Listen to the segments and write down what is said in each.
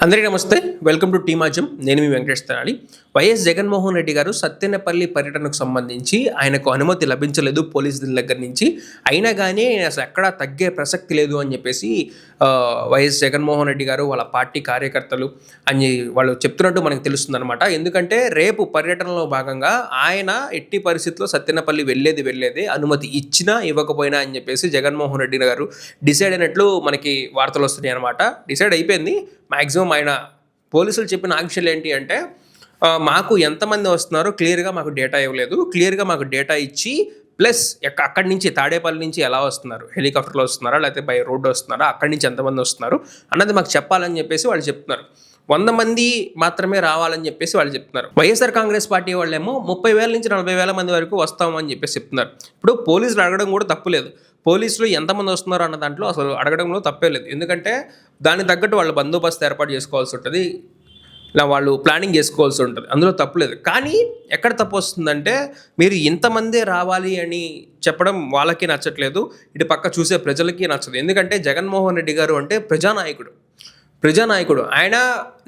అందరికీ నమస్తే. Welcome to టీమాజం. నేను మీ వెంకటేష్ తెనాలి. వైఎస్ జగన్మోహన్ రెడ్డి గారు సత్తెనపల్లి పర్యటనకు సంబంధించి ఆయనకు అనుమతి లభించలేదు పోలీసుల దగ్గర నుంచి. అయినా కానీ అసలు ఎక్కడా తగ్గే ప్రసక్తి లేదు అని చెప్పేసి వైఎస్ జగన్మోహన్ రెడ్డి గారు వాళ్ళ పార్టీ కార్యకర్తలు అని వాళ్ళు చెప్తున్నట్టు మనకు తెలుస్తుందన్నమాట. ఎందుకంటే రేపు పర్యటనలో భాగంగా ఆయన ఎట్టి పరిస్థితుల్లో సత్తెనపల్లి వెళ్ళేదే అనుమతి ఇచ్చినా ఇవ్వకపోయినా అని చెప్పేసి జగన్మోహన్ రెడ్డి గారు డిసైడ్ అయినట్లు మనకి వార్తలు వస్తున్నాయి అనమాట. డిసైడ్ అయిపోయింది. మ్యాక్సిమం ఆయన పోలీసులు చెప్పిన ఆంక్షలు ఏంటి అంటే మాకు ఎంతమంది వస్తున్నారో క్లియర్గా మాకు డేటా ఇవ్వలేదు. క్లియర్గా మాకు డేటా ఇచ్చి ప్లస్ అక్కడి నుంచి తాడేపల్లి నుంచి ఎలా వస్తున్నారు, హెలికాప్టర్లో వస్తున్నారా లేకపోతే బై రోడ్డు వస్తున్నారా, అక్కడి నుంచి ఎంతమంది వస్తున్నారు అన్నది మాకు చెప్పాలని చెప్పేసి వాళ్ళు చెప్తున్నారు. 100 మంది మాత్రమే రావాలని చెప్పేసి వాళ్ళు చెప్తున్నారు. వైఎస్ఆర్ కాంగ్రెస్ పార్టీ వాళ్ళేమో 30,000 నుంచి 40,000 మంది వరకు వస్తామని చెప్పేసి చెప్తున్నారు. ఇప్పుడు పోలీసులు అడగడం కూడా తప్పులేదు. పోలీసులు ఎంతమంది వస్తున్నారు అన్న దాంట్లో అసలు అడగడంలో తప్పే లేదు. ఎందుకంటే దానికి తగ్గట్టు వాళ్ళు బందోబస్తు ఏర్పాటు చేసుకోవాల్సి ఉంటుంది, ఇలా వాళ్ళు ప్లానింగ్ చేసుకోవాల్సి ఉంటుంది. అందులో తప్పులేదు. కానీ ఎక్కడ తప్పు వస్తుందంటే మీరు ఇంతమందే రావాలి అని చెప్పడం వాళ్ళకి నచ్చట్లేదు, ఇటు పక్క చూసే ప్రజలకి నచ్చదు. ఎందుకంటే జగన్మోహన్ రెడ్డి గారు అంటే ప్రజానాయకుడు. ఆయన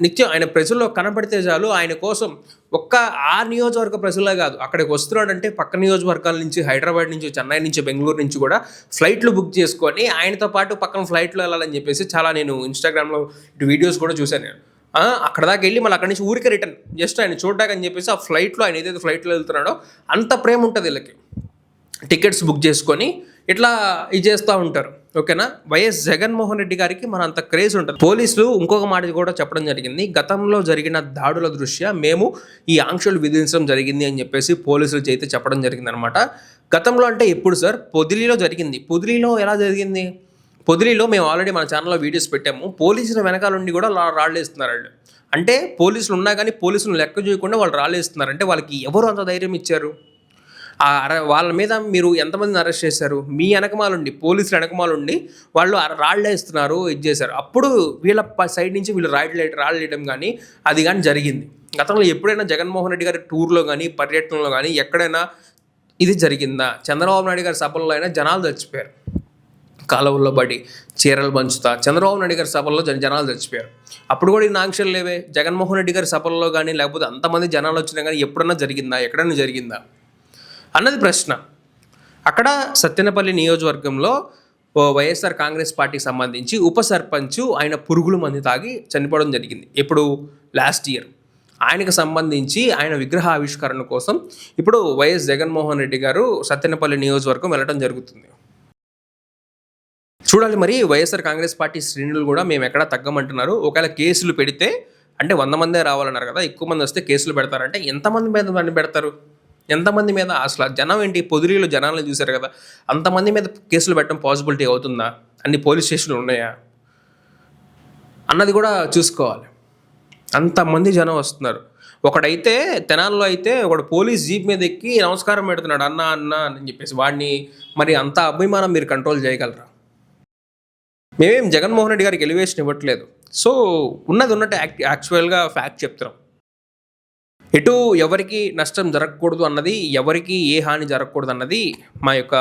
నిత్యం ఆయన ప్రజల్లో కనపడితే చాలు. ఆయన కోసం ఒక్క ఆ నియోజకవర్గ ప్రజలే కాదు, అక్కడికి వస్తున్నాడంటే పక్క నియోజకవర్గాల నుంచి, హైదరాబాద్ నుంచి, చెన్నై నుంచి, బెంగళూరు నుంచి కూడా ఫ్లైట్లు బుక్ చేసుకొని ఆయనతో పాటు పక్కన ఫ్లైట్లో వెళ్ళాలని చెప్పేసి చాలా నేను ఇన్స్టాగ్రామ్లో ఇటు వీడియోస్ కూడా చూశాను. నేను అక్కడ దాకా వెళ్ళి మళ్ళీ అక్కడి నుంచి ఊరికే రిటర్న్ జస్ట్ ఆయన చూడడానికి అని చెప్పేసి ఆ ఫ్లైట్లో ఆయన ఏదైతే ఫ్లైట్లో వెళ్తున్నాడో అంత ప్రేమ ఉంటుంది వీళ్ళకి. టికెట్స్ బుక్ చేసుకొని ఇట్లా ఇది చేస్తూ ఉంటారు. ఓకేనా. వైఎస్ జగన్మోహన్ రెడ్డి గారికి మన అంత క్రేజ్ ఉంటుంది. పోలీసులు ఇంకొక మాట కూడా చెప్పడం జరిగింది. గతంలో జరిగిన దాడుల దృష్ట్యా మేము ఈ ఆంక్షలు విధించడం జరిగింది అని చెప్పేసి పోలీసులు అయితే చెప్పడం జరిగింది అనమాట. గతంలో అంటే ఎప్పుడు సార్? పొదిలిలో జరిగింది. పొదిలిలో ఎలా జరిగింది? పొదిలిలో మేము ఆల్రెడీ మన ఛానల్లో వీడియోస్ పెట్టాము. పోలీసుల వెనకాల నుండి కూడా రాళ్ళు వేస్తున్నారు వాళ్ళు. అంటే పోలీసులు ఉన్నా కానీ పోలీసులు లెక్క చేయకుండా వాళ్ళు రాళ్ళు వేస్తున్నారు. అంటే వాళ్ళకి ఎవరు అంత ధైర్యం ఇచ్చారు? వాళ్ళ మీద మీరు ఎంతమందిని అరెస్ట్ చేశారు? మీ వెనకమాలుండి, పోలీసులు వెనకమాలుండి వాళ్ళు రాళ్ళు వేస్తున్నారు, ఇది చేశారు. అప్పుడు వీళ్ళ సైడ్ నుంచి వీళ్ళు రాళ్ళు వేయడం కానీ అది కానీ జరిగింది. గతంలో ఎప్పుడైనా జగన్మోహన్ రెడ్డి గారి టూర్లో కానీ పర్యటనలో కానీ ఎక్కడైనా ఇది జరిగిందా? చంద్రబాబు నాయుడు గారి సభల్లో అయినా జనాలు చచ్చిపోయారు, కాలువల్లో పడి చీరలు పంచుతా. చంద్రబాబు నాయుడు గారి సభల్లో జనాలు చచ్చిపోయారు. అప్పుడు కూడా ఇన్ని ఆంక్షలు లేవే. జగన్మోహన్ రెడ్డి గారి సభల్లో కానీ లేకపోతే అంతమంది జనాలు వచ్చినా కానీ ఎప్పుడన్నా జరిగిందా? ఎక్కడైనా జరిగిందా అన్నది ప్రశ్న. అక్కడ సత్తెనపల్లి నియోజకవర్గంలో వైఎస్ఆర్ కాంగ్రెస్ పార్టీకి సంబంధించి ఉప సర్పంచ్ ఆయన పురుగుల మందు తాగి చనిపోవడం జరిగింది. ఎప్పుడు? Last year. ఆయనకు సంబంధించి ఆయన విగ్రహ ఆవిష్కరణ కోసం ఇప్పుడు వైఎస్ జగన్మోహన్ రెడ్డి గారు సత్తెనపల్లి నియోజకవర్గం వెళ్ళడం జరుగుతుంది. చూడాలి మరి. వైఎస్ఆర్ కాంగ్రెస్ పార్టీ శ్రేణులు కూడా మేము ఎక్కడా తగ్గమంటున్నారు. ఒకవేళ కేసులు పెడితే అంటే 100 మందే రావాలన్నారు కదా, ఎక్కువ మంది వస్తే కేసులు పెడతారంటే ఎంతమంది మీద పెడతారు? ఎంతమంది మీద? అసలు జనం ఏంటి? పొదిలిలో జనాలను చూశారు కదా, అంతమంది మీద కేసులు పెట్టడం పాసిబిలిటీ అవుతుందా? అన్ని పోలీస్ స్టేషన్లు ఉన్నాయా అన్నది కూడా చూసుకోవాలి. అంతమంది జనం వస్తున్నారు. ఒకడైతే తెనాల్లో అయితే ఒకడు పోలీస్ జీప్ మీద ఎక్కి నమస్కారం పెడుతున్నాడు, అన్న అని చెప్పేసి. వాడిని మరి అంత అభిమానం మీరు కంట్రోల్ చేయగలరా? మేమేం జగన్మోహన్ రెడ్డి గారికి ఎలివేషన్ ఇవ్వట్లేదు. సో ఉన్నది ఉన్నట్టు యాక్చువల్గా ఫ్యాక్ట్ చెప్తున్నాం. ఎటు ఎవరికి నష్టం జరగకూడదు అన్నది, ఎవరికి ఏ హాని జరగకూడదు అన్నది మా యొక్క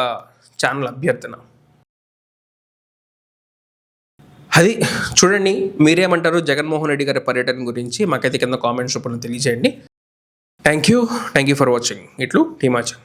ఛానల్ అభ్యర్థన. అది చూడండి. మీరేమంటారు జగన్మోహన్ రెడ్డి గారి పర్యటన గురించి? మాకైతే కింద కామెంట్స్ రూపంలో తెలియజేయండి. Thank you for watching. ఇట్లు టీమాచం.